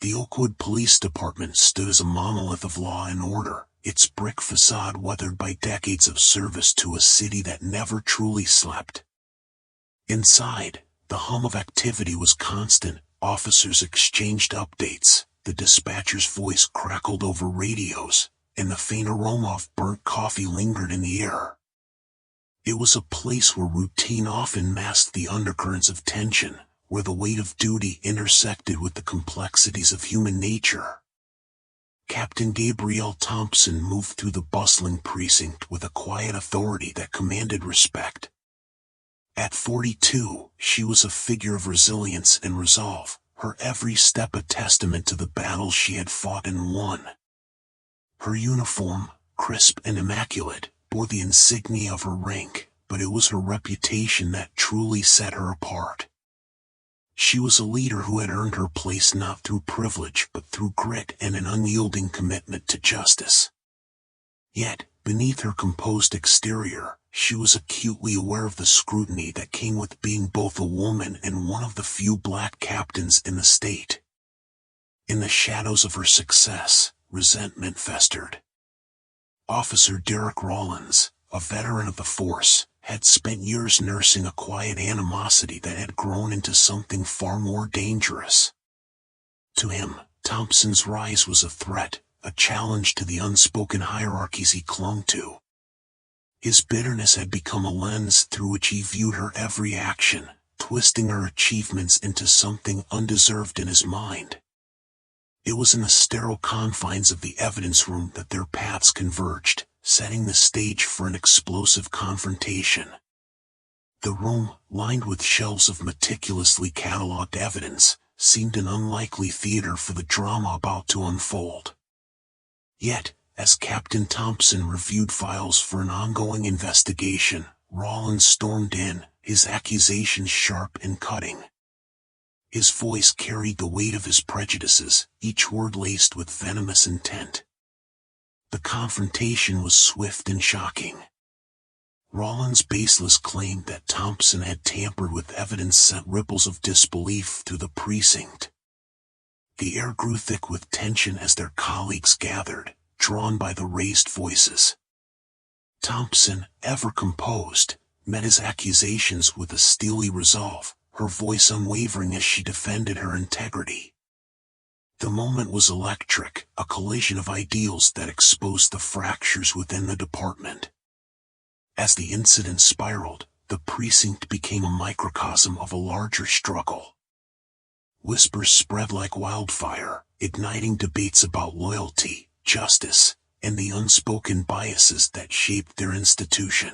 The Oakwood Police Department stood as a monolith of law and order, its brick facade weathered by decades of service to a city that never truly slept. Inside, the hum of activity was constant. Officers exchanged updates, the dispatcher's voice crackled over radios, and the faint aroma of burnt coffee lingered in the air. It was a place where routine often masked the undercurrents of tension, where the weight of duty intersected with the complexities of human nature. Captain Gabrielle Thompson moved through the bustling precinct with a quiet authority that commanded respect. At 42, she was a figure of resilience and resolve, her every step a testament to the battles she had fought and won. Her uniform, crisp and immaculate, bore the insignia of her rank, but it was her reputation that truly set her apart. She was a leader who had earned her place not through privilege but through grit and an unyielding commitment to justice. Yet, beneath her composed exterior, she was acutely aware of the scrutiny that came with being both a woman and one of the few black captains in the state. In the shadows of her success, resentment festered. Officer Derek Rollins, a veteran of the force, had spent years nursing a quiet animosity that had grown into something far more dangerous. To him, Thompson's rise was a threat, a challenge to the unspoken hierarchies he clung to. His bitterness had become a lens through which he viewed her every action, twisting her achievements into something undeserved in his mind. It was in the sterile confines of the evidence room that their paths converged, setting the stage for an explosive confrontation. The room, lined with shelves of meticulously catalogued evidence, seemed an unlikely theater for the drama about to unfold. Yet, as Captain Thompson reviewed files for an ongoing investigation, Rollins stormed in, his accusations sharp and cutting. His voice carried the weight of his prejudices, each word laced with venomous intent. The confrontation was swift and shocking. Rollins' baseless claim that Thompson had tampered with evidence sent ripples of disbelief through the precinct. The air grew thick with tension as their colleagues gathered, drawn by the raised voices. Thompson, ever composed, met his accusations with a steely resolve, her voice unwavering as she defended her integrity. The moment was electric, a collision of ideals that exposed the fractures within the department. As the incident spiraled, the precinct became a microcosm of a larger struggle. Whispers spread like wildfire, igniting debates about loyalty, justice, and the unspoken biases that shaped their institution.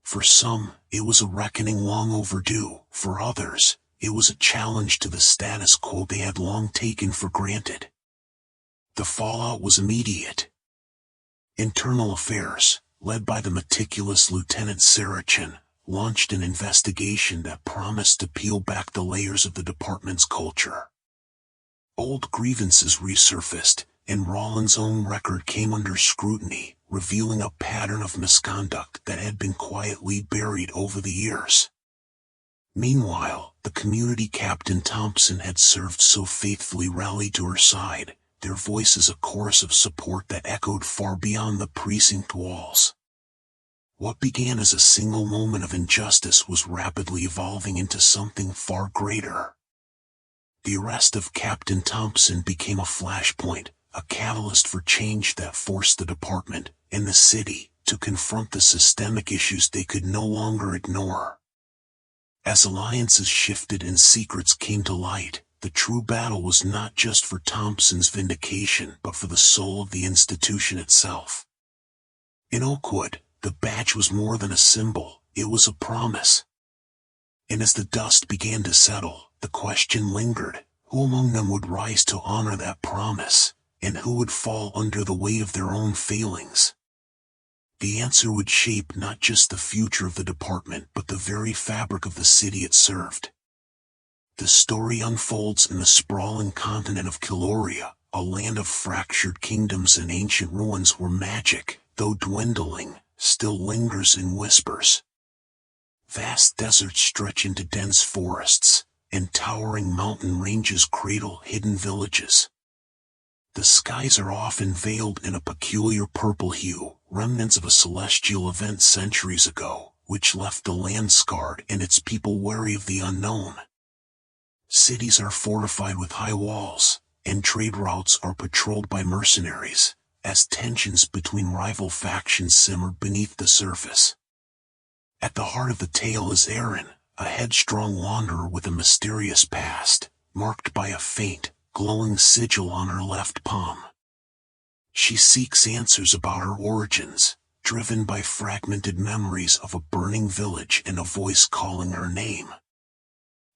For some, it was a reckoning long overdue. For others, it was a challenge to the status quo they had long taken for granted. The fallout was immediate. Internal Affairs, led by the meticulous Lieutenant Sarachin, launched an investigation that promised to peel back the layers of the department's culture. Old grievances resurfaced, and Rollins' own record came under scrutiny, revealing a pattern of misconduct that had been quietly buried over the years. Meanwhile, the community Captain Thompson had served so faithfully rallied to her side, their voices a chorus of support that echoed far beyond the precinct walls. What began as a single moment of injustice was rapidly evolving into something far greater. The arrest of Captain Thompson became a flashpoint, a catalyst for change that forced the department, and the city, to confront the systemic issues they could no longer ignore. As alliances shifted and secrets came to light, the true battle was not just for Thompson's vindication but for the soul of the institution itself. In Oakwood, the badge was more than a symbol, it was a promise. And as the dust began to settle, the question lingered, who among them would rise to honor that promise, and who would fall under the weight of their own failings? The answer would shape not just the future of the department but the very fabric of the city it served. The story unfolds in the sprawling continent of Kiloria, a land of fractured kingdoms and ancient ruins where magic, though dwindling, still lingers in whispers. Vast deserts stretch into dense forests, and towering mountain ranges cradle hidden villages. The skies are often veiled in a peculiar purple hue, remnants of a celestial event centuries ago, which left the land scarred and its people wary of the unknown. Cities are fortified with high walls, and trade routes are patrolled by mercenaries, as tensions between rival factions simmer beneath the surface. At the heart of the tale is Erin, a headstrong wanderer with a mysterious past, marked by a faint, glowing sigil on her left palm. She seeks answers about her origins, driven by fragmented memories of a burning village and a voice calling her name.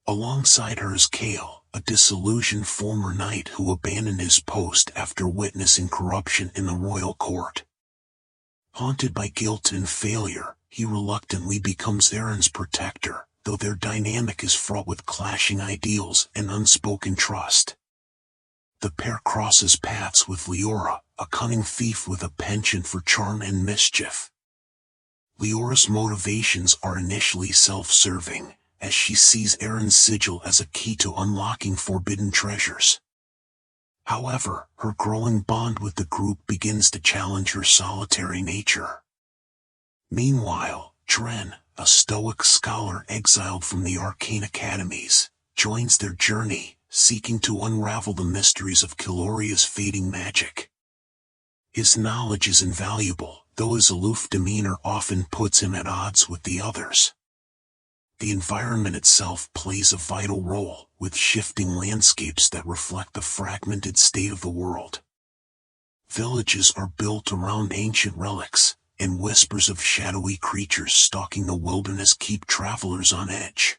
Alongside her is Cale, a disillusioned former knight who abandoned his post after witnessing corruption in the royal court. Haunted by guilt and failure, he reluctantly becomes Erin's protector, though their dynamic is fraught with clashing ideals and unspoken trust. The pair crosses paths with Leora, a cunning thief with a penchant for charm and mischief. Leora's motivations are initially self-serving, as she sees Erin's sigil as a key to unlocking forbidden treasures. However, her growing bond with the group begins to challenge her solitary nature. Meanwhile, Dren, a stoic scholar exiled from the arcane academies, joins their journey, seeking to unravel the mysteries of Kiloria's fading magic. His knowledge is invaluable, though his aloof demeanor often puts him at odds with the others. The environment itself plays a vital role, with shifting landscapes that reflect the fragmented state of the world. Villages are built around ancient relics, and whispers of shadowy creatures stalking the wilderness keep travelers on edge.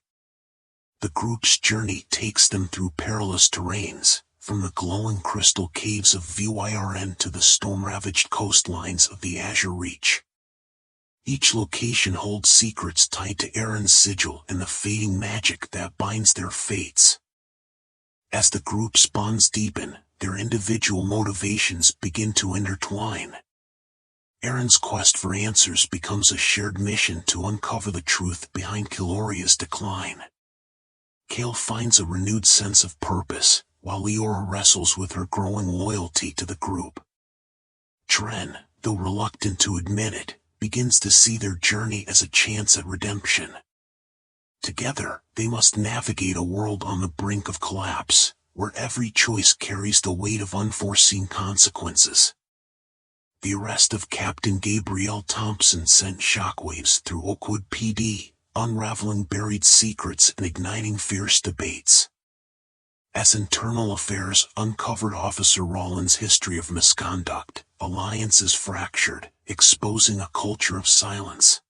The group's journey takes them through perilous terrains, from the glowing crystal caves of Vyrn to the storm-ravaged coastlines of the Azure Reach. Each location holds secrets tied to Erin's sigil and the fading magic that binds their fates. As the group's bonds deepen, their individual motivations begin to intertwine. Erin's quest for answers becomes a shared mission to uncover the truth behind Kiloria's decline. Cale finds a renewed sense of purpose, while Leora wrestles with her growing loyalty to the group. Dren, though reluctant to admit it, begins to see their journey as a chance at redemption. Together, they must navigate a world on the brink of collapse, where every choice carries the weight of unforeseen consequences. The arrest of Captain Gabrielle Thompson sent shockwaves through Oakwood PD, unraveling buried secrets and igniting fierce debates. As internal affairs uncovered Officer Rollins' history of misconduct, alliances fractured, exposing a culture of silence.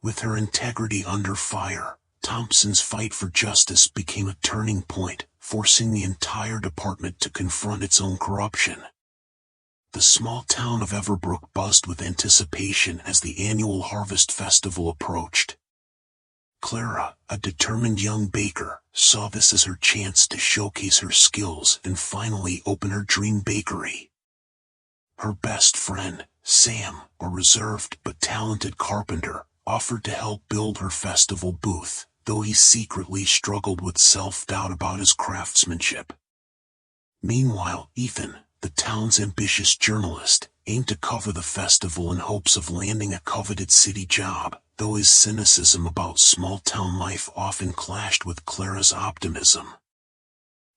With her integrity under fire, Thompson's fight for justice became a turning point, forcing the entire department to confront its own corruption. The small town of Everbrook buzzed with anticipation as the annual Harvest Festival approached. Clara, a determined young baker, saw this as her chance to showcase her skills and finally open her dream bakery. Her best friend, Sam, a reserved but talented carpenter, offered to help build her festival booth, though he secretly struggled with self-doubt about his craftsmanship. Meanwhile, Ethan, the town's ambitious journalist, aimed to cover the festival in hopes of landing a coveted city job, though his cynicism about small-town life often clashed with Clara's optimism.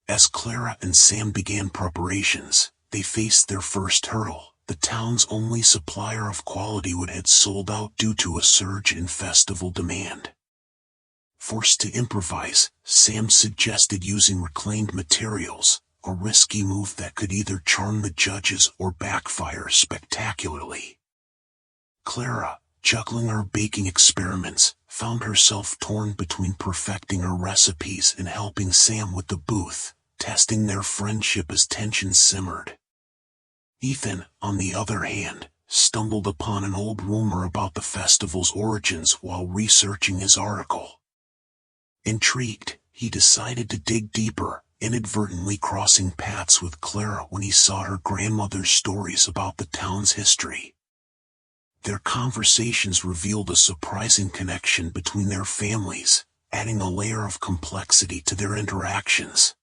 As Clara and Sam began preparations, they faced their first hurdle. The town's only supplier of quality wood had sold out due to a surge in festival demand. Forced to improvise, Sam suggested using reclaimed materials, a risky move that could either charm the judges or backfire spectacularly. Clara, juggling her baking experiments, found herself torn between perfecting her recipes and helping Sam with the booth, testing their friendship as tension simmered. Ethan, on the other hand, stumbled upon an old rumor about the festival's origins while researching his article. Intrigued, he decided to dig deeper, inadvertently crossing paths with Clara when he saw her grandmother's stories about the town's history. Their conversations revealed a surprising connection between their families, adding a layer of complexity to their interactions.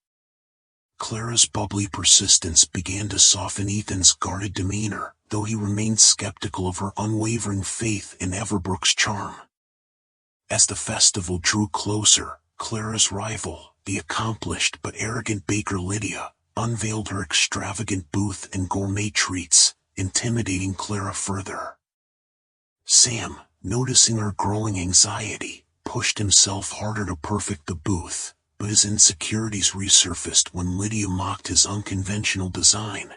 Clara's bubbly persistence began to soften Ethan's guarded demeanor, though he remained skeptical of her unwavering faith in Everbrook's charm. As the festival drew closer, Clara's rival, the accomplished but arrogant baker Lydia, unveiled her extravagant booth and gourmet treats, intimidating Clara further. Sam, noticing her growing anxiety, pushed himself harder to perfect the booth, but his insecurities resurfaced when Lydia mocked his unconventional design.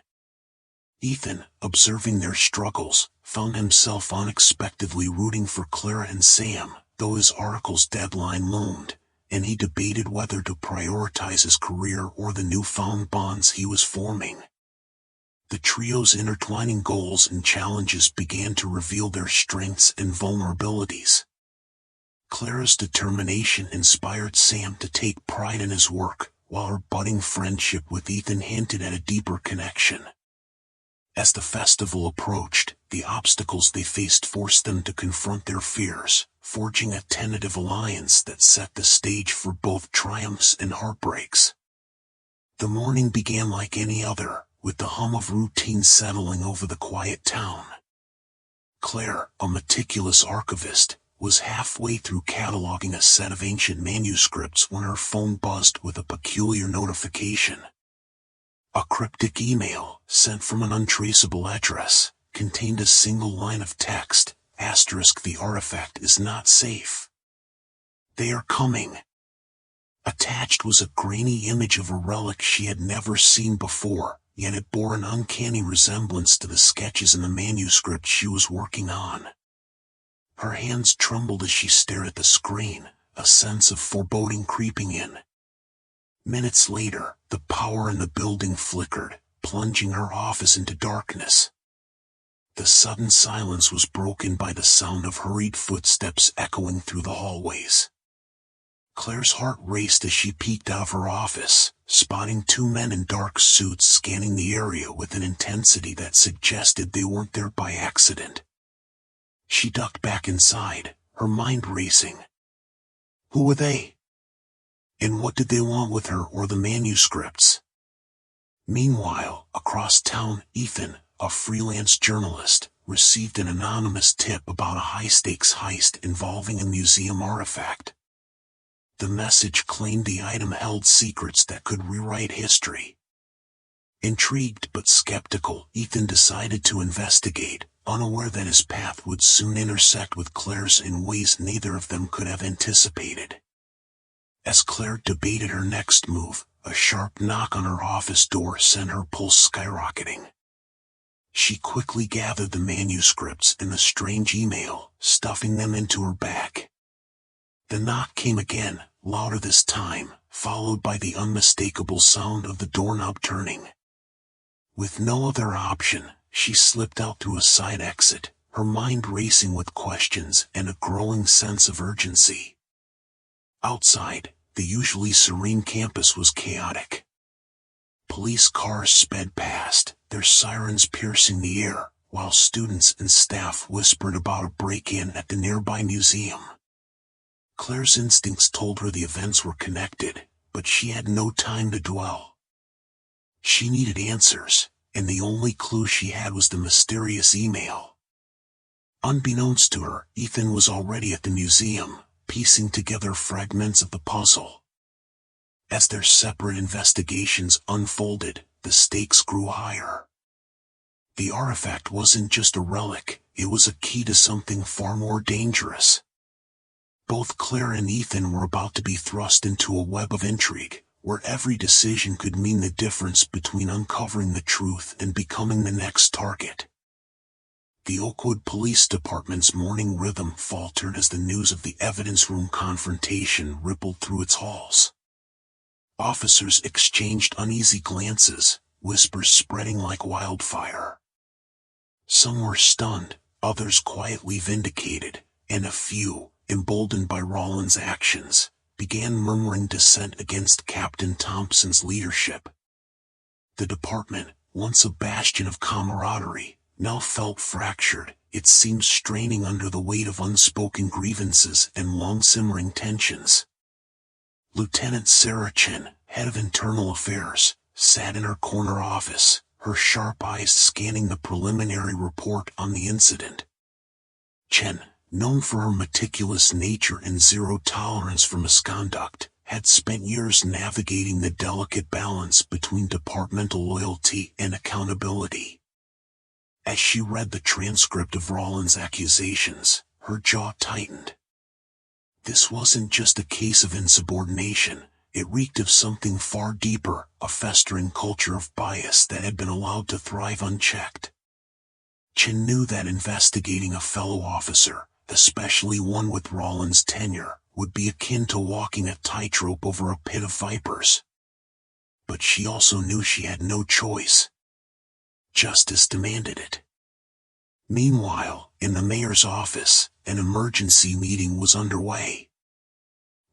Ethan, observing their struggles, found himself unexpectedly rooting for Clara and Sam, though his article's deadline loomed, and he debated whether to prioritize his career or the newfound bonds he was forming. The trio's intertwining goals and challenges began to reveal their strengths and vulnerabilities. Clara's determination inspired Sam to take pride in his work, while her budding friendship with Ethan hinted at a deeper connection. As the festival approached, the obstacles they faced forced them to confront their fears, forging a tentative alliance that set the stage for both triumphs and heartbreaks. The morning began like any other, with the hum of routine settling over the quiet town. Claire, a meticulous archivist, was halfway through cataloging a set of ancient manuscripts when her phone buzzed with a peculiar notification. A cryptic email, sent from an untraceable address, contained a single line of text, *, the artifact is not safe. They are coming. Attached was a grainy image of a relic she had never seen before, yet it bore an uncanny resemblance to the sketches in the manuscript she was working on. Her hands trembled as she stared at the screen, a sense of foreboding creeping in. Minutes later, the power in the building flickered, plunging her office into darkness. The sudden silence was broken by the sound of hurried footsteps echoing through the hallways. Claire's heart raced as she peeked out of her office, spotting two men in dark suits scanning the area with an intensity that suggested they weren't there by accident. She ducked back inside, her mind racing. Who were they? And what did they want with her or the manuscripts? Meanwhile, across town, Ethan, a freelance journalist, received an anonymous tip about a high-stakes heist involving a museum artifact. The message claimed the item held secrets that could rewrite history. Intrigued but skeptical, Ethan decided to investigate, unaware that his path would soon intersect with Claire's in ways neither of them could have anticipated. As Claire debated her next move, a sharp knock on her office door sent her pulse skyrocketing. She quickly gathered the manuscripts and the strange email, stuffing them into her bag. The knock came again, louder this time, followed by the unmistakable sound of the doorknob turning. With no other option, she slipped out through a side exit, her mind racing with questions and a growing sense of urgency. Outside, the usually serene campus was chaotic. Police cars sped past, their sirens piercing the air, while students and staff whispered about a break-in at the nearby museum. Claire's instincts told her the events were connected, but she had no time to dwell. She needed answers, and the only clue she had was the mysterious email. Unbeknownst to her, Ethan was already at the museum, piecing together fragments of the puzzle. As their separate investigations unfolded, the stakes grew higher. The artifact wasn't just a relic, it was a key to something far more dangerous. Both Claire and Ethan were about to be thrust into a web of intrigue, where every decision could mean the difference between uncovering the truth and becoming the next target. The Oakwood Police Department's morning rhythm faltered as the news of the evidence room confrontation rippled through its halls. Officers exchanged uneasy glances, whispers spreading like wildfire. Some were stunned, others quietly vindicated, and a few, emboldened by Rollins' actions, began murmuring dissent against Captain Thompson's leadership. The department, once a bastion of camaraderie, now felt fractured, it seemed straining under the weight of unspoken grievances and long-simmering tensions. Lieutenant Sarah Chen, head of internal affairs, sat in her corner office, her sharp eyes scanning the preliminary report on the incident. Chen, known for her meticulous nature and zero tolerance for misconduct, had spent years navigating the delicate balance between departmental loyalty and accountability. As she read the transcript of Rollins' accusations, her jaw tightened. This wasn't just a case of insubordination, it reeked of something far deeper, a festering culture of bias that had been allowed to thrive unchecked. Chen knew that investigating a fellow officer, especially one with Rollins' tenure, would be akin to walking a tightrope over a pit of vipers. But she also knew she had no choice. Justice demanded it. Meanwhile, in the mayor's office, an emergency meeting was underway.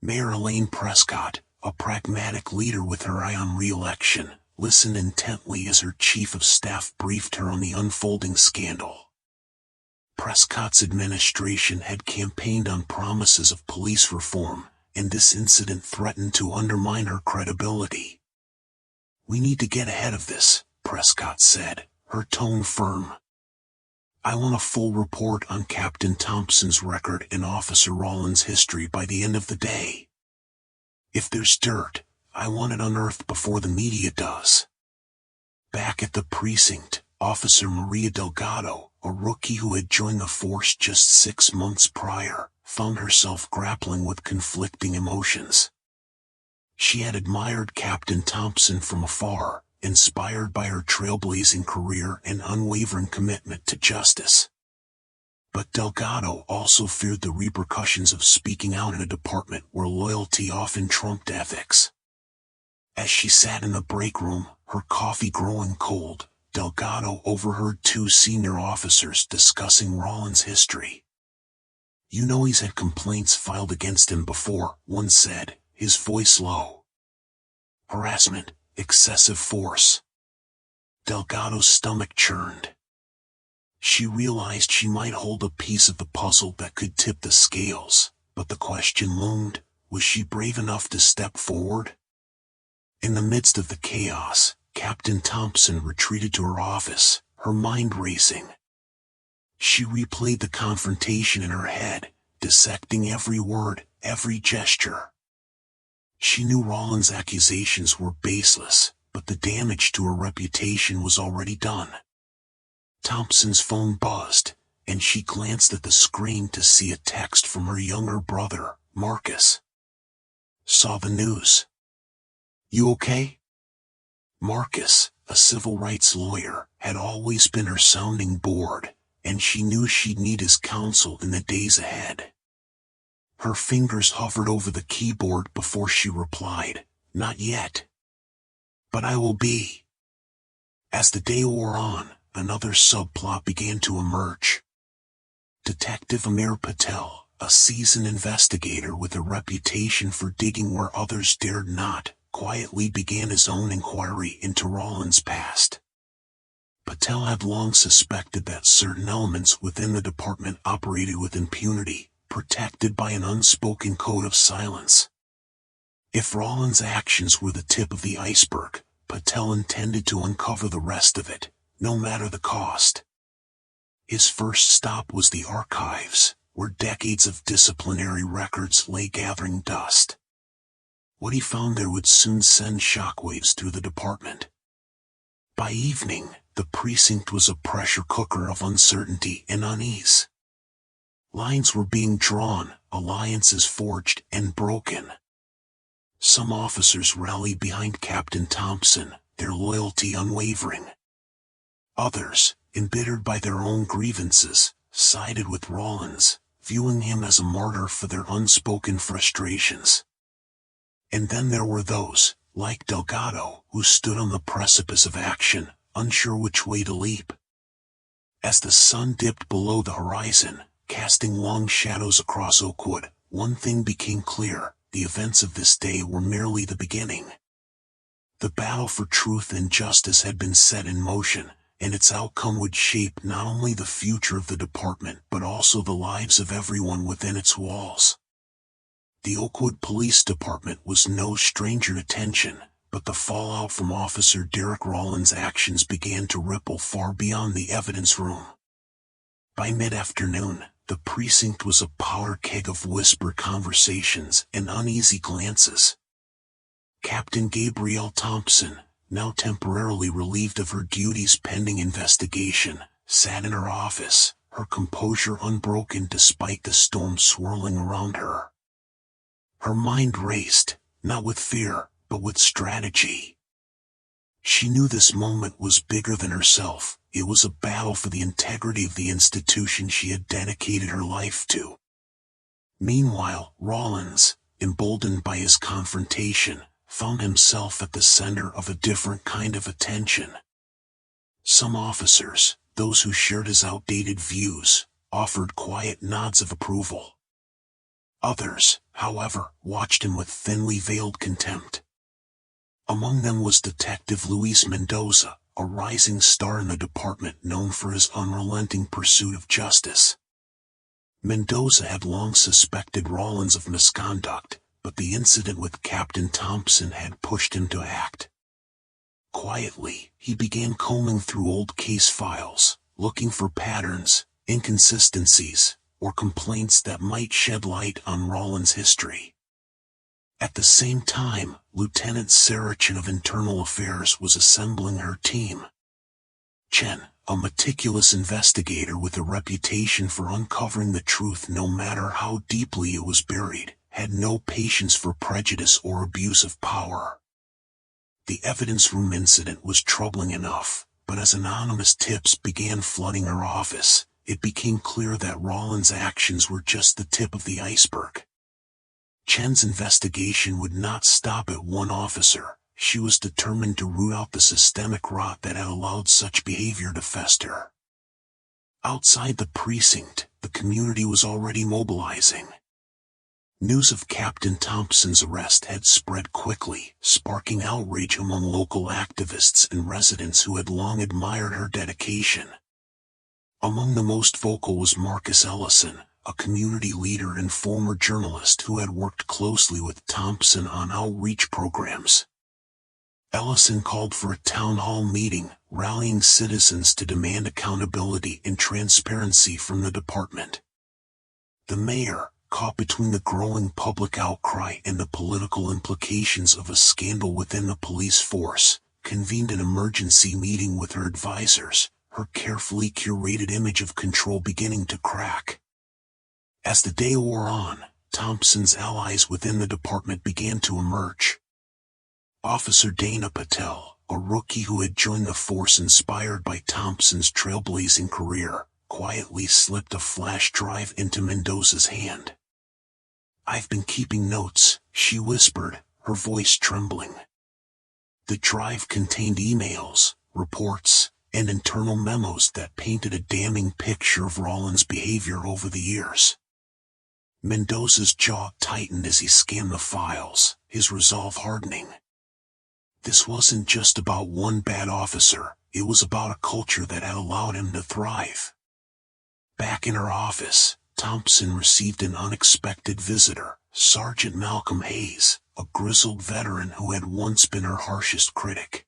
Mayor Elaine Prescott, a pragmatic leader with her eye on re-election, listened intently as her chief of staff briefed her on the unfolding scandal. Prescott's administration had campaigned on promises of police reform, and this incident threatened to undermine her credibility. "We need to get ahead of this," Prescott said, her tone firm. "I want a full report on Captain Thompson's record and Officer Rollins' history by the end of the day. If there's dirt, I want it unearthed before the media does." Back at the precinct, Officer Maria Delgado, a rookie who had joined the force just 6 months prior, found herself grappling with conflicting emotions. She had admired Captain Thompson from afar, inspired by her trailblazing career and unwavering commitment to justice. But Delgado also feared the repercussions of speaking out in a department where loyalty often trumped ethics. As she sat in the break room, her coffee growing cold, Delgado overheard 2 senior officers discussing Rollins' history. "You know he's had complaints filed against him before," one said, his voice low. "Harassment, excessive force." Delgado's stomach churned. She realized she might hold a piece of the puzzle that could tip the scales, but the question loomed, was she brave enough to step forward? In the midst of the chaos, Captain Thompson retreated to her office, her mind racing. She replayed the confrontation in her head, dissecting every word, every gesture. She knew Rollins' accusations were baseless, but the damage to her reputation was already done. Thompson's phone buzzed, and she glanced at the screen to see a text from her younger brother, Marcus. "Saw the news. You okay?" Marcus, a civil rights lawyer, had always been her sounding board, and she knew she'd need his counsel in the days ahead. Her fingers hovered over the keyboard before she replied, "Not yet. But I will be." As the day wore on, another subplot began to emerge. Detective Amir Patel, a seasoned investigator with a reputation for digging where others dared not, quietly began his own inquiry into Rollins' past. Patel had long suspected that certain elements within the department operated with impunity, protected by an unspoken code of silence. If Rollins' actions were the tip of the iceberg, Patel intended to uncover the rest of it, no matter the cost. His first stop was the archives, where decades of disciplinary records lay gathering dust. What he found there would soon send shockwaves through the department. By evening, the precinct was a pressure cooker of uncertainty and unease. Lines were being drawn, alliances forged and broken. Some officers rallied behind Captain Thompson, their loyalty unwavering. Others, embittered by their own grievances, sided with Rollins, viewing him as a martyr for their unspoken frustrations. And then there were those, like Delgado, who stood on the precipice of action, unsure which way to leap. As the sun dipped below the horizon, casting long shadows across Oakwood, one thing became clear: the events of this day were merely the beginning. The battle for truth and justice had been set in motion, and its outcome would shape not only the future of the department but also the lives of everyone within its walls. The Oakwood Police Department was no stranger to tension, but the fallout from Officer Derek Rollins' actions began to ripple far beyond the evidence room. By mid-afternoon, the precinct was a powder keg of whispered conversations and uneasy glances. Captain Gabrielle Thompson, now temporarily relieved of her duties pending investigation, sat in her office, her composure unbroken despite the storm swirling around her. Her mind raced, not with fear, but with strategy. She knew this moment was bigger than herself. It was a battle for the integrity of the institution she had dedicated her life to. Meanwhile, Rollins, emboldened by his confrontation, found himself at the center of a different kind of attention. Some officers, those who shared his outdated views, offered quiet nods of approval. Others, however, watched him with thinly veiled contempt. Among them was Detective Luis Mendoza, a rising star in the department known for his unrelenting pursuit of justice. Mendoza had long suspected Rollins of misconduct, but the incident with Captain Thompson had pushed him to act. Quietly, he began combing through old case files, looking for patterns, inconsistencies, or complaints that might shed light on Rollins' history. At the same time, Lieutenant Sarah Chen of Internal Affairs was assembling her team. Chen, a meticulous investigator with a reputation for uncovering the truth no matter how deeply it was buried, had no patience for prejudice or abuse of power. The evidence room incident was troubling enough, but as anonymous tips began flooding her office, it became clear that Rollins' actions were just the tip of the iceberg. Chen's investigation would not stop at one officer. She was determined to root out the systemic rot that had allowed such behavior to fester. Outside the precinct, the community was already mobilizing. News of Captain Thompson's arrest had spread quickly, sparking outrage among local activists and residents who had long admired her dedication. Among the most vocal was Marcus Ellison, a community leader and former journalist who had worked closely with Thompson on outreach programs. Ellison called for a town hall meeting, rallying citizens to demand accountability and transparency from the department. The mayor, caught between the growing public outcry and the political implications of a scandal within the police force, convened an emergency meeting with her advisors, her carefully curated image of control beginning to crack. As the day wore on, Thompson's allies within the department began to emerge. Officer Dana Patel, a rookie who had joined the force inspired by Thompson's trailblazing career, quietly slipped a flash drive into Mendoza's hand. "I've been keeping notes," she whispered, her voice trembling. The drive contained emails, reports, and internal memos that painted a damning picture of Rollins' behavior over the years. Mendoza's jaw tightened as he scanned the files, his resolve hardening. This wasn't just about one bad officer, it was about a culture that had allowed him to thrive. Back in her office, Thompson received an unexpected visitor, Sergeant Malcolm Hayes, a grizzled veteran who had once been her harshest critic.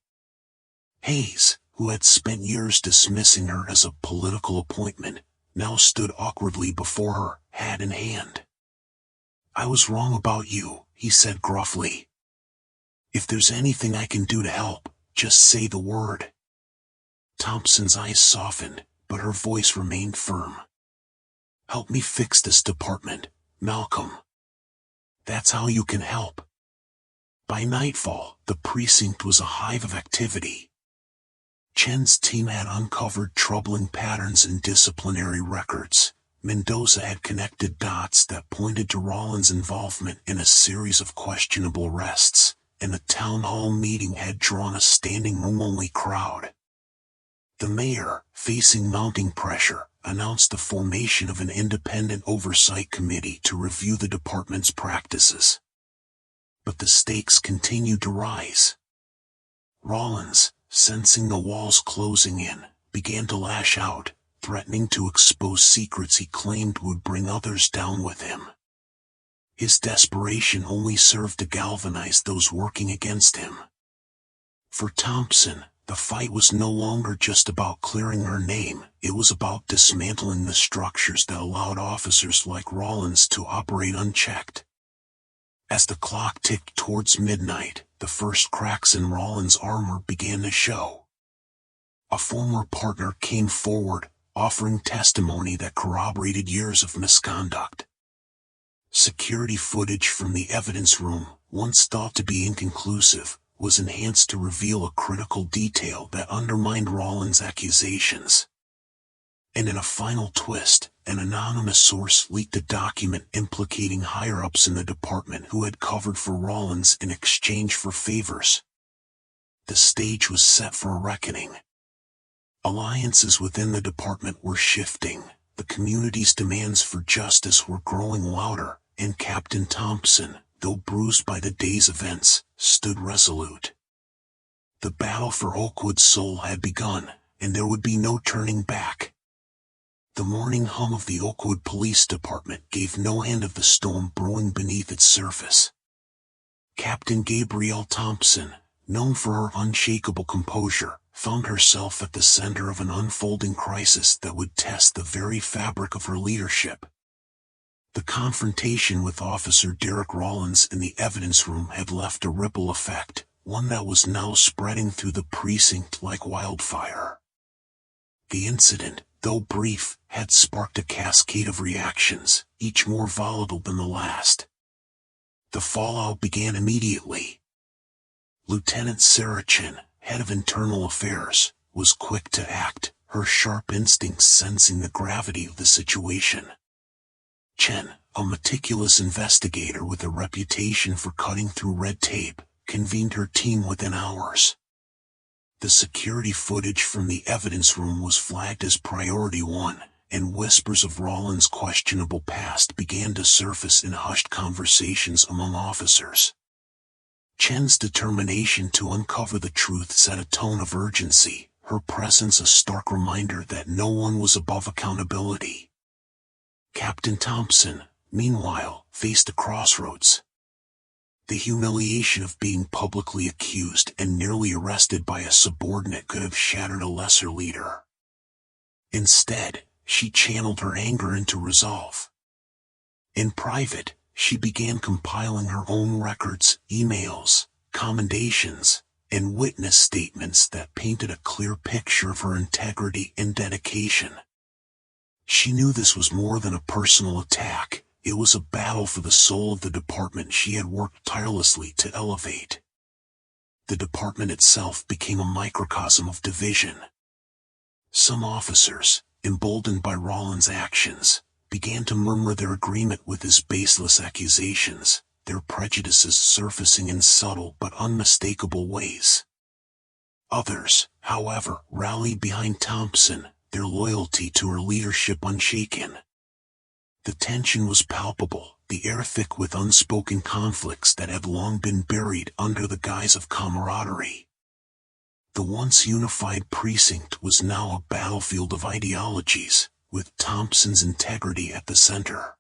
Hayes, who had spent years dismissing her as a political appointment, now stood awkwardly before her, hat in hand. "I was wrong about you," he said gruffly. "If there's anything I can do to help, just say the word." Thompson's eyes softened, but her voice remained firm. "Help me fix this department, Malcolm. That's how you can help." By nightfall, the precinct was a hive of activity. Chen's team had uncovered troubling patterns in disciplinary records. Mendoza had connected dots that pointed to Rollins' involvement in a series of questionable arrests, and the town hall meeting had drawn a standing room-only crowd. The mayor, facing mounting pressure, announced the formation of an independent oversight committee to review the department's practices. But the stakes continued to rise. Rollins, sensing the walls closing in, began to lash out, threatening to expose secrets he claimed would bring others down with him. His desperation only served to galvanize those working against him. For Thompson, the fight was no longer just about clearing her name, it was about dismantling the structures that allowed officers like Rawlins to operate unchecked. As the clock ticked towards midnight, the first cracks in Rawlins' armor began to show. A former partner came forward, offering testimony that corroborated years of misconduct. Security footage from the evidence room, once thought to be inconclusive, was enhanced to reveal a critical detail that undermined Rawlins' accusations. And in a final twist, an anonymous source leaked a document implicating higher-ups in the department who had covered for Rawlins in exchange for favors. The stage was set for a reckoning. Alliances within the department were shifting, the community's demands for justice were growing louder, and Captain Thompson, though bruised by the day's events, stood resolute. The battle for Oakwood's soul had begun, and there would be no turning back. The morning hum of the Oakwood Police Department gave no hint of the storm brewing beneath its surface. Captain Gabrielle Thompson, known for her unshakable composure, found herself at the center of an unfolding crisis that would test the very fabric of her leadership. The confrontation with Officer Derek Rawlins in the evidence room had left a ripple effect, one that was now spreading through the precinct like wildfire. The incident, though brief, had sparked a cascade of reactions, each more volatile than the last. The fallout began immediately. Lieutenant Sarah Chen, head of internal affairs, was quick to act, her sharp instincts sensing the gravity of the situation. Chen, a meticulous investigator with a reputation for cutting through red tape, convened her team within hours. The security footage from the evidence room was flagged as priority one, and whispers of Rawlins' questionable past began to surface in hushed conversations among officers. Chen's determination to uncover the truth set a tone of urgency, her presence a stark reminder that no one was above accountability. Captain Thompson, meanwhile, faced a crossroads. The humiliation of being publicly accused and nearly arrested by a subordinate could have shattered a lesser leader. Instead, she channeled her anger into resolve. In private, she began compiling her own records, emails, commendations, and witness statements that painted a clear picture of her integrity and dedication. She knew this was more than a personal attack. It was a battle for the soul of the department she had worked tirelessly to elevate. The department itself became a microcosm of division. Some officers, emboldened by Rawlins' actions, began to murmur their agreement with his baseless accusations, their prejudices surfacing in subtle but unmistakable ways. Others, however, rallied behind Thompson, their loyalty to her leadership unshaken. The tension was palpable, the air thick with unspoken conflicts that had long been buried under the guise of camaraderie. The once unified precinct was now a battlefield of ideologies, with Thompson's integrity at the center.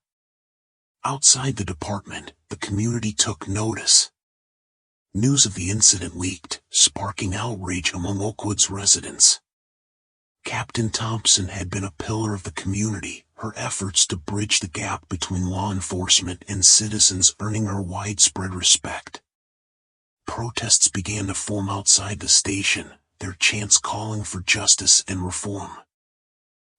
Outside the department, the community took notice. News of the incident leaked, sparking outrage among Oakwood's residents. Captain Thompson had been a pillar of the community, her efforts to bridge the gap between law enforcement and citizens earning her widespread respect. Protests began to form outside the station, their chants calling for justice and reform.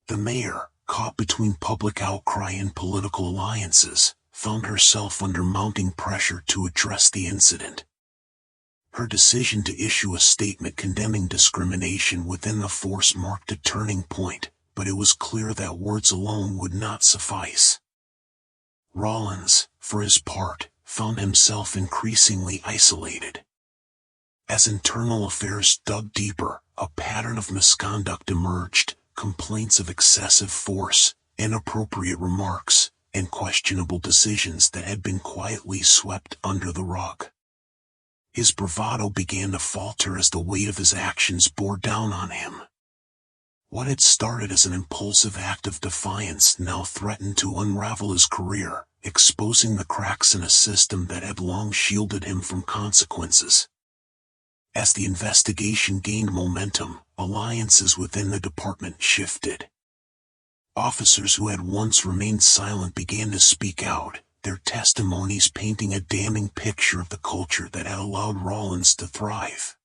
The mayor, caught between public outcry and political alliances, found herself under mounting pressure to address the incident. Her decision to issue a statement condemning discrimination within the force marked a turning point, but it was clear that words alone would not suffice. Rawlins, for his part, found himself increasingly isolated. As internal affairs dug deeper, a pattern of misconduct emerged, complaints of excessive force, inappropriate remarks, and questionable decisions that had been quietly swept under the rug. His bravado began to falter as the weight of his actions bore down on him. What had started as an impulsive act of defiance now threatened to unravel his career, exposing the cracks in a system that had long shielded him from consequences. As the investigation gained momentum, alliances within the department shifted. Officers who had once remained silent began to speak out, their testimonies painting a damning picture of the culture that had allowed Rollins to thrive.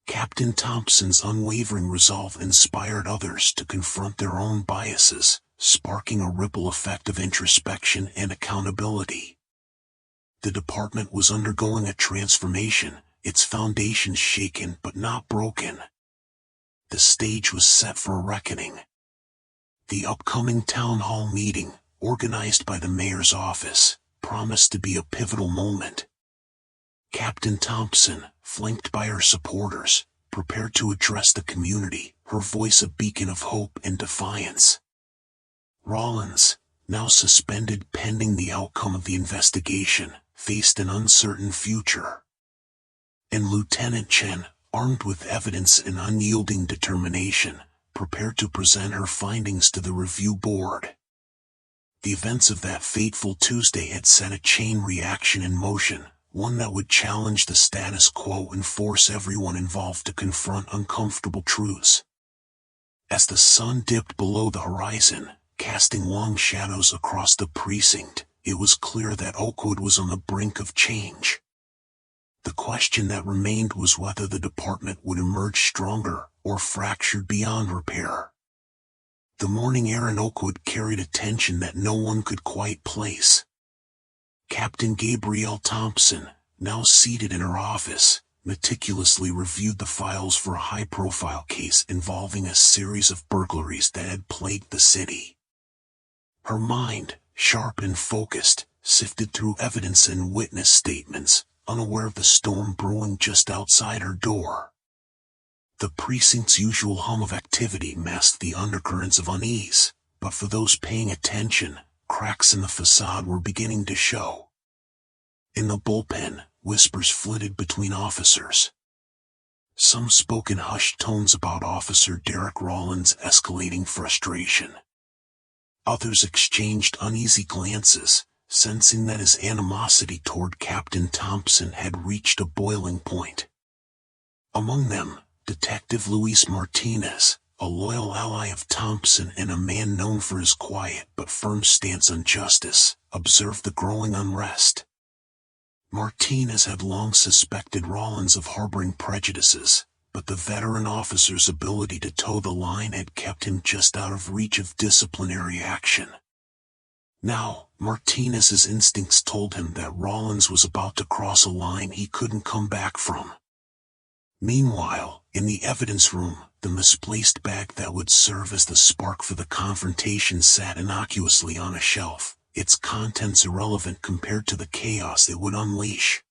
Captain Thompson's unwavering resolve inspired others to confront their own biases, sparking a ripple effect of introspection and accountability. The department was undergoing a transformation, its foundations shaken but not broken. The stage was set for a reckoning. The upcoming town hall meeting, organized by the mayor's office, promised to be a pivotal moment. Captain Thompson, flanked by her supporters, prepared to address the community, her voice a beacon of hope and defiance. Rollins, now suspended pending the outcome of the investigation, faced an uncertain future. And Lieutenant Chen, armed with evidence and unyielding determination, prepared to present her findings to the review board. The events of that fateful Tuesday had set a chain reaction in motion, one that would challenge the status quo and force everyone involved to confront uncomfortable truths. As the sun dipped below the horizon, casting long shadows across the precinct, it was clear that Oakwood was on the brink of change. The question that remained was whether the department would emerge stronger or fractured beyond repair. The morning air in Oakwood carried a tension that no one could quite place. Captain Gabrielle Thompson, now seated in her office, meticulously reviewed the files for a high-profile case involving a series of burglaries that had plagued the city. Her mind, sharp and focused, sifted through evidence and witness statements, unaware of the storm brewing just outside her door. The precinct's usual hum of activity masked the undercurrents of unease, but for those paying attention, cracks in the facade were beginning to show. In the bullpen, whispers flitted between officers. Some spoke in hushed tones about Officer Derek Rollins' escalating frustration. Others exchanged uneasy glances, sensing that his animosity toward Captain Thompson had reached a boiling point. Among them, Detective Luis Martinez, a loyal ally of Thompson and a man known for his quiet but firm stance on justice, observed the growing unrest. Martinez had long suspected Rollins of harboring prejudices, but the veteran officer's ability to toe the line had kept him just out of reach of disciplinary action. Now, Martinez's instincts told him that Rollins was about to cross a line he couldn't come back from. Meanwhile, in the evidence room, the misplaced bag that would serve as the spark for the confrontation sat innocuously on a shelf, its contents irrelevant compared to the chaos it would unleash.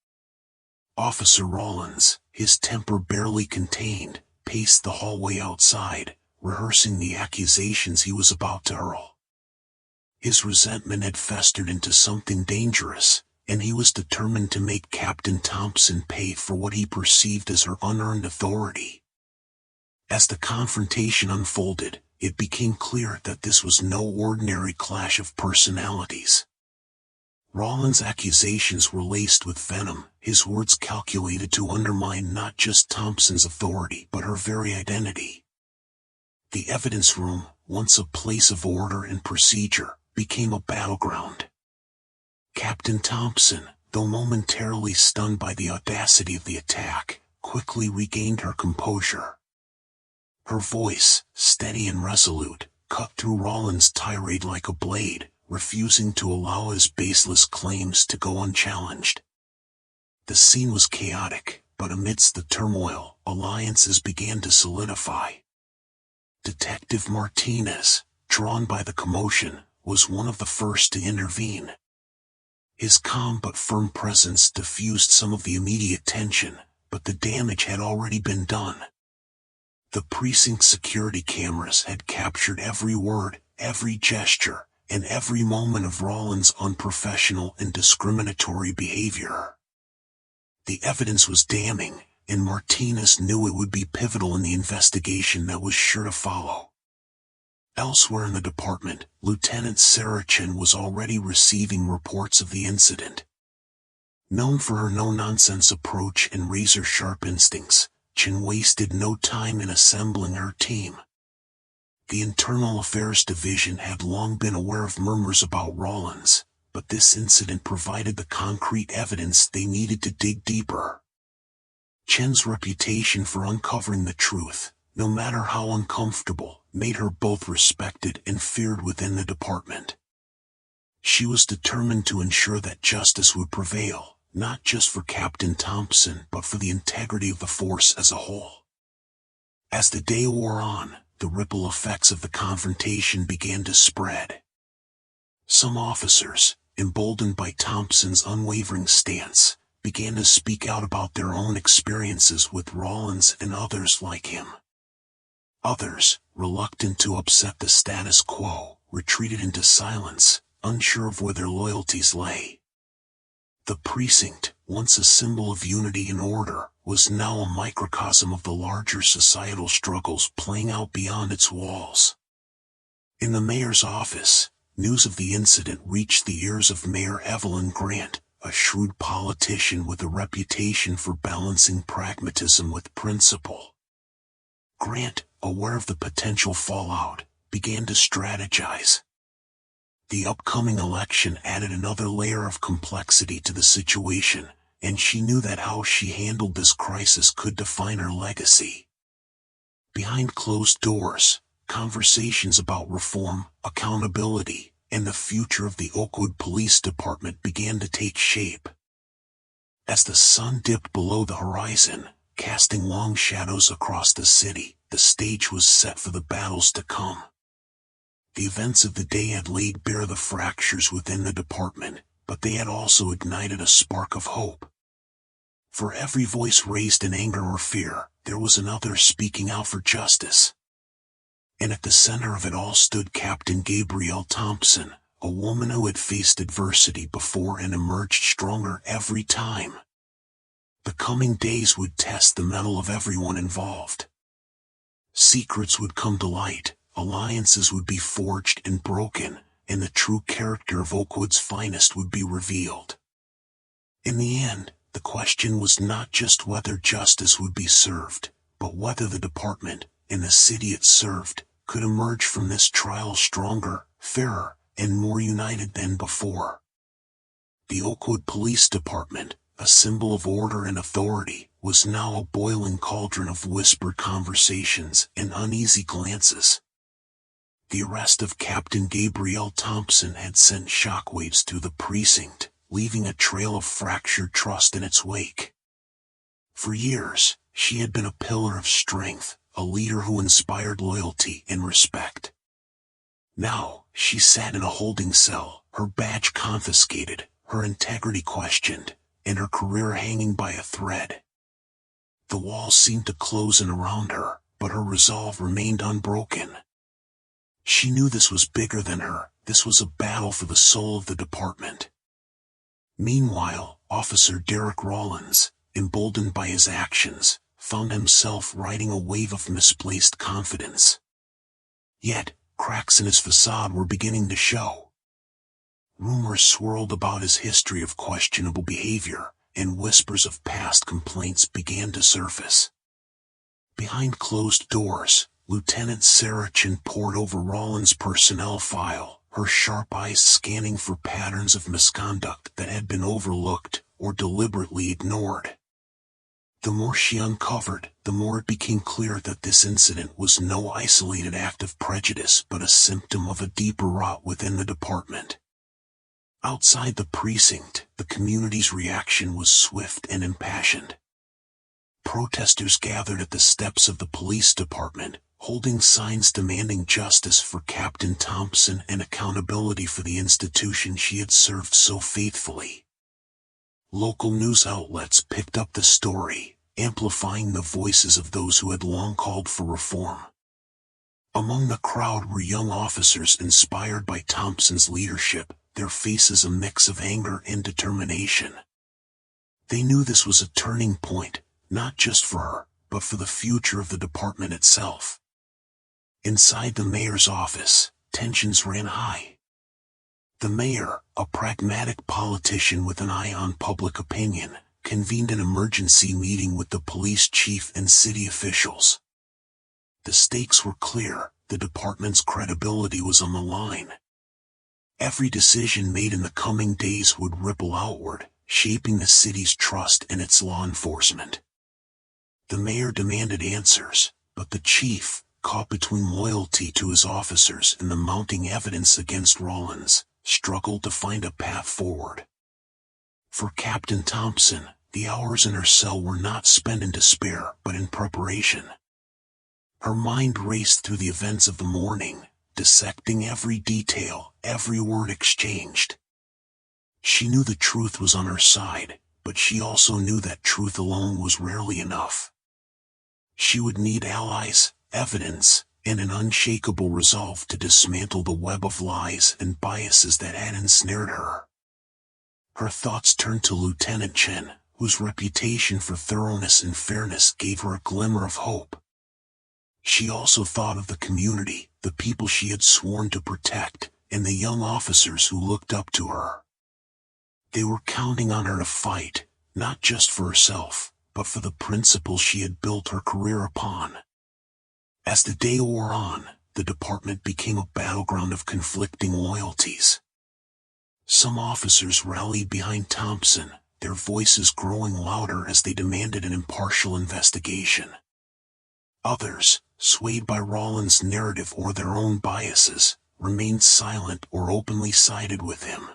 Officer Rollins, his temper barely contained, paced the hallway outside, rehearsing the accusations he was about to hurl. His resentment had festered into something dangerous, and he was determined to make Captain Thompson pay for what he perceived as her unearned authority. As the confrontation unfolded, it became clear that this was no ordinary clash of personalities. Rollins' accusations were laced with venom, his words calculated to undermine not just Thompson's authority but her very identity. The evidence room, once a place of order and procedure, became a battleground. Captain Thompson, though momentarily stunned by the audacity of the attack, quickly regained her composure. Her voice, steady and resolute, cut through Rollins' tirade like a blade, refusing to allow his baseless claims to go unchallenged. The scene was chaotic, but amidst the turmoil, alliances began to solidify. Detective Martinez, drawn by the commotion, was one of the first to intervene. His calm but firm presence diffused some of the immediate tension, but the damage had already been done. The precinct's security cameras had captured every word, every gesture, and every moment of Rollins' unprofessional and discriminatory behavior. The evidence was damning, and Martinez knew it would be pivotal in the investigation that was sure to follow. Elsewhere in the department, Lieutenant Sarah Chen was already receiving reports of the incident. Known for her no-nonsense approach and razor-sharp instincts, Chen wasted no time in assembling her team. The Internal Affairs Division had long been aware of murmurs about Rollins, but this incident provided the concrete evidence they needed to dig deeper. Chen's reputation for uncovering the truth, no matter how uncomfortable, made her both respected and feared within the department. She was determined to ensure that justice would prevail, not just for Captain Thompson but for the integrity of the force as a whole. As the day wore on, the ripple effects of the confrontation began to spread. Some officers, emboldened by Thompson's unwavering stance, began to speak out about their own experiences with Rollins and others like him. Others, reluctant to upset the status quo, retreated into silence, unsure of where their loyalties lay. The precinct, once a symbol of unity and order, was now a microcosm of the larger societal struggles playing out beyond its walls. In the mayor's office, news of the incident reached the ears of Mayor Evelyn Grant, a shrewd politician with a reputation for balancing pragmatism with principle. Grant, aware of the potential fallout, began to strategize. The upcoming election added another layer of complexity to the situation, and she knew that how she handled this crisis could define her legacy. Behind closed doors, conversations about reform, accountability, and the future of the Oakwood Police Department began to take shape. As the sun dipped below the horizon, casting long shadows across the city, the stage was set for the battles to come. The events of the day had laid bare the fractures within the department, but they had also ignited a spark of hope. For every voice raised in anger or fear, there was another speaking out for justice. And at the center of it all stood Captain Gabrielle Thompson, a woman who had faced adversity before and emerged stronger every time. The coming days would test the mettle of everyone involved. Secrets would come to light, alliances would be forged and broken, and the true character of Oakwood's finest would be revealed. In the end, the question was not just whether justice would be served, but whether the department, and the city it served, could emerge from this trial stronger, fairer, and more united than before. The Oakwood Police Department, a symbol of order and authority, was now a boiling cauldron of whispered conversations and uneasy glances. The arrest of Captain Gabrielle Thompson had sent shockwaves through the precinct, leaving a trail of fractured trust in its wake. For years, she had been a pillar of strength, a leader who inspired loyalty and respect. Now, she sat in a holding cell, her badge confiscated, her integrity questioned, and her career hanging by a thread. The walls seemed to close in around her, but her resolve remained unbroken. She knew this was bigger than her, this was a battle for the soul of the department. Meanwhile, Officer Derek Rollins, emboldened by his actions, found himself riding a wave of misplaced confidence. Yet, cracks in his facade were beginning to show. Rumors swirled about his history of questionable behavior, and whispers of past complaints began to surface. Behind closed doors, Lieutenant Sarah Chen pored over Rollins' personnel file, her sharp eyes scanning for patterns of misconduct that had been overlooked or deliberately ignored. The more she uncovered, the more it became clear that this incident was no isolated act of prejudice but a symptom of a deeper rot within the department. Outside the precinct, the community's reaction was swift and impassioned. Protesters gathered at the steps of the police department, holding signs demanding justice for Captain Thompson and accountability for the institution she had served so faithfully. Local news outlets picked up the story, amplifying the voices of those who had long called for reform. Among the crowd were young officers inspired by Thompson's leadership, their faces a mix of anger and determination. They knew this was a turning point, not just for her, but for the future of the department itself. Inside the mayor's office, tensions ran high. The mayor, a pragmatic politician with an eye on public opinion, convened an emergency meeting with the police chief and city officials. The stakes were clear, the department's credibility was on the line. Every decision made in the coming days would ripple outward, shaping the city's trust in its law enforcement. The mayor demanded answers, but the chief, caught between loyalty to his officers and the mounting evidence against Rollins, struggled to find a path forward. For Captain Thompson, the hours in her cell were not spent in despair but in preparation. Her mind raced through the events of the morning, dissecting every detail, every word exchanged. She knew the truth was on her side, but she also knew that truth alone was rarely enough. She would need allies, evidence, and an unshakable resolve to dismantle the web of lies and biases that had ensnared her. Her thoughts turned to Lieutenant Chen, whose reputation for thoroughness and fairness gave her a glimmer of hope. She also thought of the community, the people she had sworn to protect, and the young officers who looked up to her. They were counting on her to fight, not just for herself, but for the principles she had built her career upon. As the day wore on, the department became a battleground of conflicting loyalties. Some officers rallied behind Thompson, their voices growing louder as they demanded an impartial investigation. Others, swayed by Rollins' narrative or their own biases, remained silent or openly sided with him.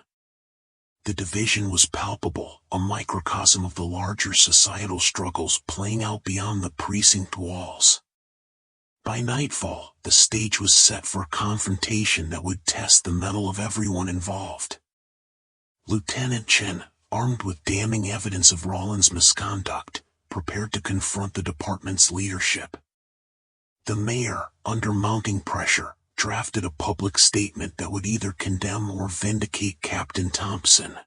The division was palpable, a microcosm of the larger societal struggles playing out beyond the precinct walls. By nightfall, the stage was set for a confrontation that would test the mettle of everyone involved. Lieutenant Chen, armed with damning evidence of Rollins' misconduct, prepared to confront the department's leadership. The mayor, under mounting pressure, drafted a public statement that would either condemn or vindicate Captain Thompson.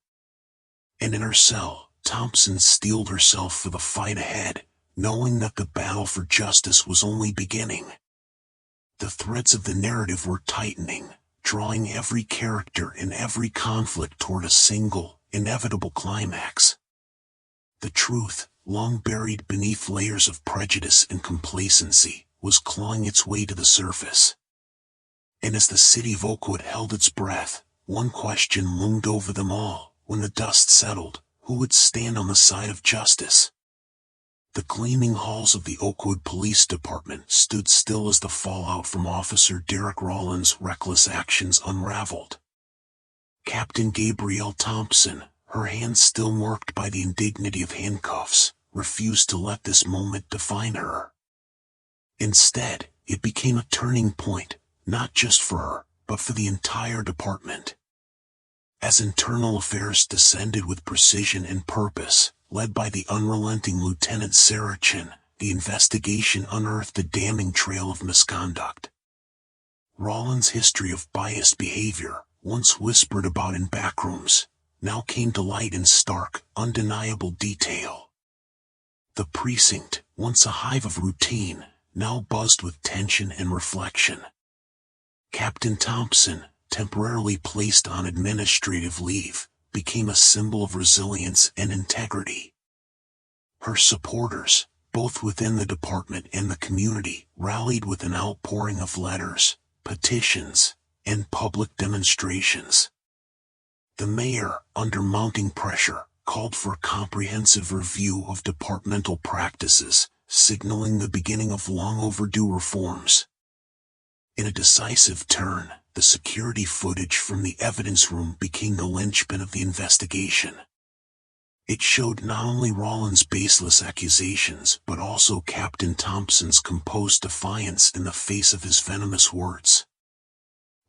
And in her cell, Thompson steeled herself for the fight ahead, knowing that the battle for justice was only beginning. The threads of the narrative were tightening, drawing every character and every conflict toward a single, inevitable climax. The truth, long buried beneath layers of prejudice and complacency, was clawing its way to the surface. And as the city of Oakwood held its breath, one question loomed over them all: when the dust settled, who would stand on the side of justice? The gleaming halls of the Oakwood Police Department stood still as the fallout from Officer Derek Rollins' reckless actions unraveled. Captain Gabrielle Thompson, her hands still marked by the indignity of handcuffs, refused to let this moment define her. Instead, it became a turning point, not just for her, but for the entire department. As internal affairs descended with precision and purpose, led by the unrelenting Lieutenant Sarah Chen, the investigation unearthed a damning trail of misconduct. Rollins' history of biased behavior, once whispered about in backrooms, now came to light in stark, undeniable detail. The precinct, once a hive of routine, now buzzed with tension and reflection. Captain Thompson, temporarily placed on administrative leave, became a symbol of resilience and integrity. Her supporters, both within the department and the community, rallied with an outpouring of letters, petitions, and public demonstrations. The mayor, under mounting pressure, called for a comprehensive review of departmental practices, signaling the beginning of long overdue reforms. In a decisive turn, the security footage from the evidence room became the linchpin of the investigation. It showed not only Rollins' baseless accusations but also Captain Thompson's composed defiance in the face of his venomous words.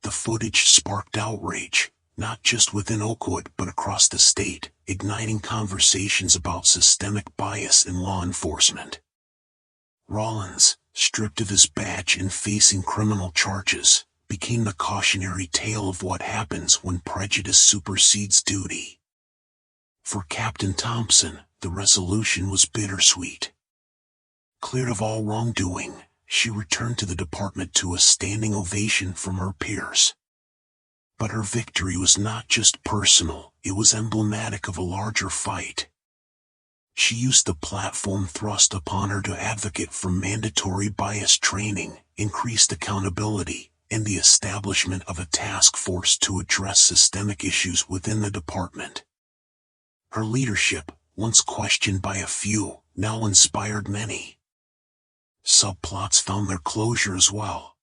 The footage sparked outrage, not just within Oakwood but across the state, igniting conversations about systemic bias in law enforcement. Rollins, stripped of his badge and facing criminal charges, became the cautionary tale of what happens when prejudice supersedes duty. For Captain Thompson, the resolution was bittersweet. Cleared of all wrongdoing, she returned to the department to a standing ovation from her peers. But her victory was not just personal, it was emblematic of a larger fight. She used the platform thrust upon her to advocate for mandatory bias training, increased accountability, and the establishment of a task force to address systemic issues within the department. Her leadership, once questioned by a few, now inspired many. Subplots found their closure as well.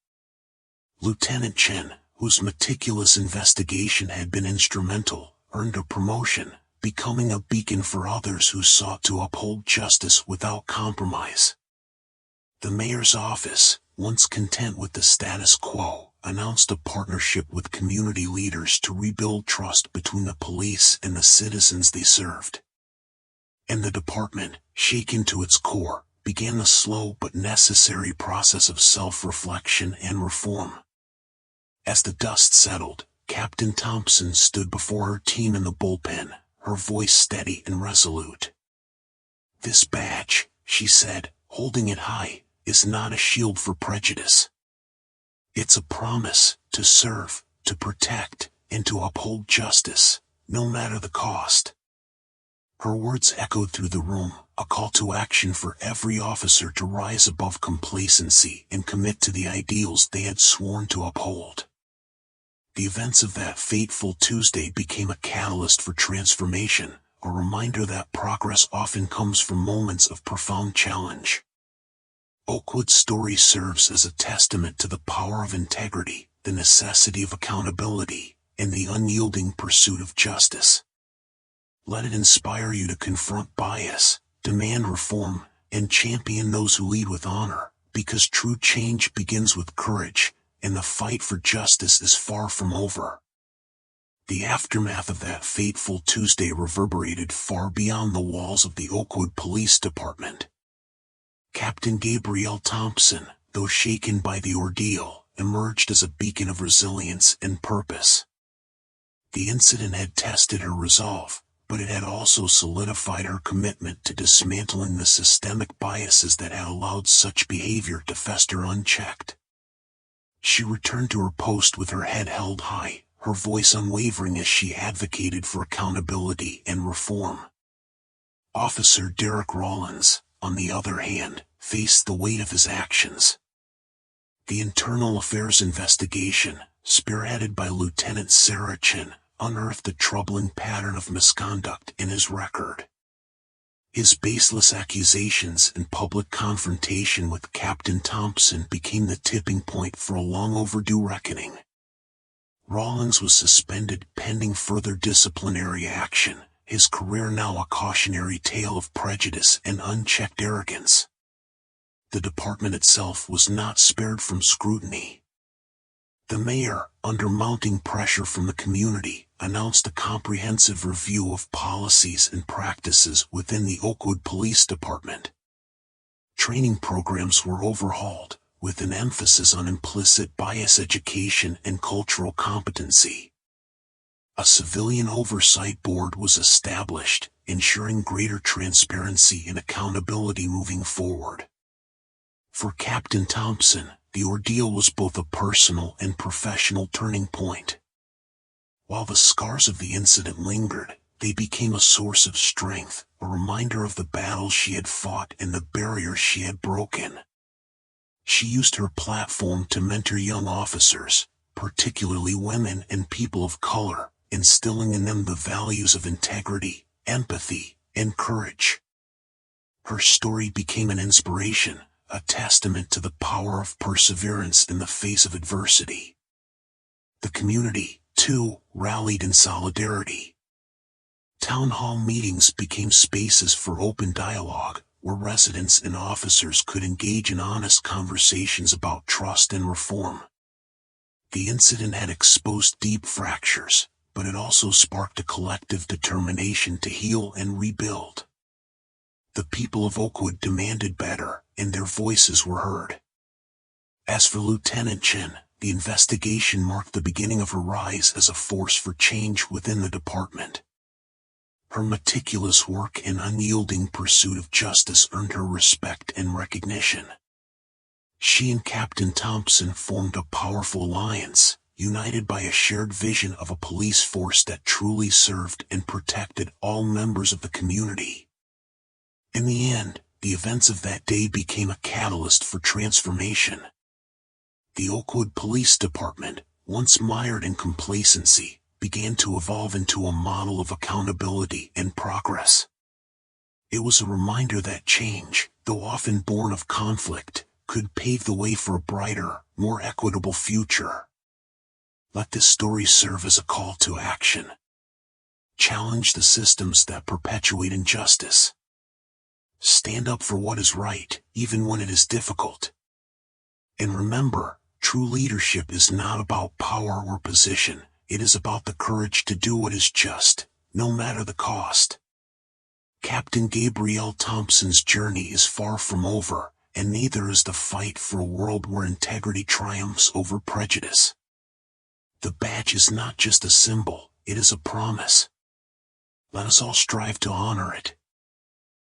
Lieutenant Chen, whose meticulous investigation had been instrumental, earned a promotion, becoming a beacon for others who sought to uphold justice without compromise. The mayor's office, once content with the status quo, announced a partnership with community leaders to rebuild trust between the police and the citizens they served. And the department, shaken to its core, began the slow but necessary process of self-reflection and reform. As the dust settled, Captain Thompson stood before her team in the bullpen, her voice steady and resolute. "This badge," she said, holding it high, "is not a shield for prejudice. It's a promise to serve, to protect, and to uphold justice, no matter the cost." Her words echoed through the room, a call to action for every officer to rise above complacency and commit to the ideals they had sworn to uphold. The events of that fateful Tuesday became a catalyst for transformation, a reminder that progress often comes from moments of profound challenge. Oakwood's story serves as a testament to the power of integrity, the necessity of accountability, and the unyielding pursuit of justice. Let it inspire you to confront bias, demand reform, and champion those who lead with honor, because true change begins with courage, and the fight for justice is far from over. The aftermath of that fateful Tuesday reverberated far beyond the walls of the Oakwood Police Department. Captain Gabrielle Thompson, though shaken by the ordeal, emerged as a beacon of resilience and purpose. The incident had tested her resolve, but it had also solidified her commitment to dismantling the systemic biases that had allowed such behavior to fester unchecked. She returned to her post with her head held high, her voice unwavering as she advocated for accountability and reform. Officer Derek Rollins, on the other hand, faced the weight of his actions. The internal affairs investigation, spearheaded by Lieutenant Sarah Chin, unearthed a troubling pattern of misconduct in his record. His baseless accusations and public confrontation with Captain Thompson became the tipping point for a long overdue reckoning. Rollins was suspended pending further disciplinary action, his career now a cautionary tale of prejudice and unchecked arrogance. The department itself was not spared from scrutiny. The mayor, under mounting pressure from the community, announced a comprehensive review of policies and practices within the Oakwood Police Department. Training programs were overhauled, with an emphasis on implicit bias education and cultural competency. A civilian oversight board was established, ensuring greater transparency and accountability moving forward. For Captain Thompson, the ordeal was both a personal and professional turning point. While the scars of the incident lingered, they became a source of strength, a reminder of the battles she had fought and the barriers she had broken. She used her platform to mentor young officers, particularly women and people of color, instilling in them the values of integrity, empathy, and courage. Her story became an inspiration, a testament to the power of perseverance in the face of adversity. The community, too, rallied in solidarity. Town hall meetings became spaces for open dialogue, where residents and officers could engage in honest conversations about trust and reform. The incident had exposed deep fractures, but it also sparked a collective determination to heal and rebuild. The people of Oakwood demanded better, and their voices were heard. As for Lieutenant Chen, the investigation marked the beginning of her rise as a force for change within the department. Her meticulous work and unyielding pursuit of justice earned her respect and recognition. She and Captain Thompson formed a powerful alliance, united by a shared vision of a police force that truly served and protected all members of the community. In the end, the events of that day became a catalyst for transformation. The Oakwood Police Department, once mired in complacency, began to evolve into a model of accountability and progress. It was a reminder that change, though often born of conflict, could pave the way for a brighter, more equitable future. Let this story serve as a call to action. Challenge the systems that perpetuate injustice. Stand up for what is right, even when it is difficult. And remember, true leadership is not about power or position, it is about the courage to do what is just, no matter the cost. Captain Gabrielle Thompson's journey is far from over, and neither is the fight for a world where integrity triumphs over prejudice. The badge is not just a symbol, it is a promise. Let us all strive to honor it,